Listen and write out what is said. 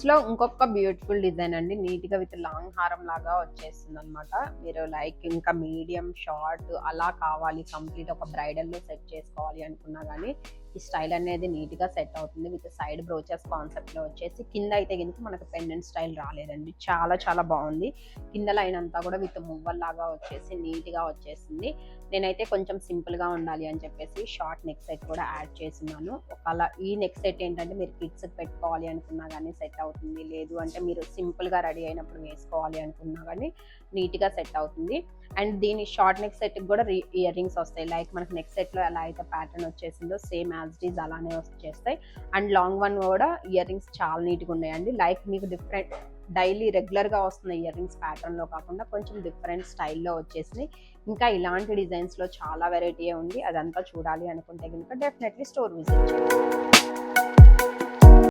లో ఇంకొక beautiful design అండి. నీట్‌గా విత్ లాంగ్ హారం లాగా వచ్చేస్తుందనమాట. మీరు లైక్ ఇంకా మీడియం, షార్ట్ అలా కావాలి, కంప్లీట్ ఒక బ్రైడల్‌లో సెట్ చేసుకోవాలి అనుకున్నా గానీ, ఈ స్టైల్ అనేది నీట్‌గా సెట్ అవుతుంది. విత్ సైడ్ బ్రోచెస్ కాన్సెప్ట్‌లో వచ్చేసి కింద అయితే గనుక మనకు పెండెంట్ స్టైల్ రాలేదండి. చాలా చాలా బాగుంది. కింద లైన్ అంతా కూడా విత్ మువ్వల్లాగా వచ్చేసి నీట్‌గా వచ్చేసింది. నేనైతే కొంచెం సింపుల్‌గా ఉండాలి అని చెప్పేసి షార్ట్ నెక్ సెట్ కూడా యాడ్ చేసున్నాను. ఒకవేళ ఈ నెక్ సెట్ ఏంటంటే మీరు కిడ్స్‌కి పెట్టుకోవాలి అనుకున్నా గానీ సెట్ అవుతుంది. లేదు అంటే మీరు సింపుల్‌గా రెడీ అయినప్పుడు వేసుకోవాలి అనుకున్నా గానీ నీట్‌గా సెట్ అవుతుంది. అండ్ దీని షార్ట్ నెక్ సెట్‌కి కూడా ఇయర్ రింగ్స్ వస్తాయి. లైక్ మనకి నెక్ సెట్‌లో ఎలా అయితే ప్యాటర్న్ వచ్చేసిందో సేమ్ యాజ్ ఇట్ ఈజ్ అలానే వచ్చేస్తాయి. అండ్ లాంగ్ వన్ కూడా ఇయర్ రింగ్స్ చాలా నీట్‌గా ఉన్నాయండి. లైక్ మీకు డిఫరెంట్ డైలీ రెగ్యులర్‌గా వస్తున్న ఇయర్ రింగ్స్ ప్యాటర్న్‌లో కాకుండా కొంచెం డిఫరెంట్ స్టైల్‌లో వచ్చేసినాయి. ఇంకా ఇలాంటి డిజైన్స్‌లో చాలా వెరైటీయే ఉంది. అదంతా చూడాలి అనుకుంటే గనుక డెఫినెట్‌లీ స్టోర్ విజిట్ చేయండి.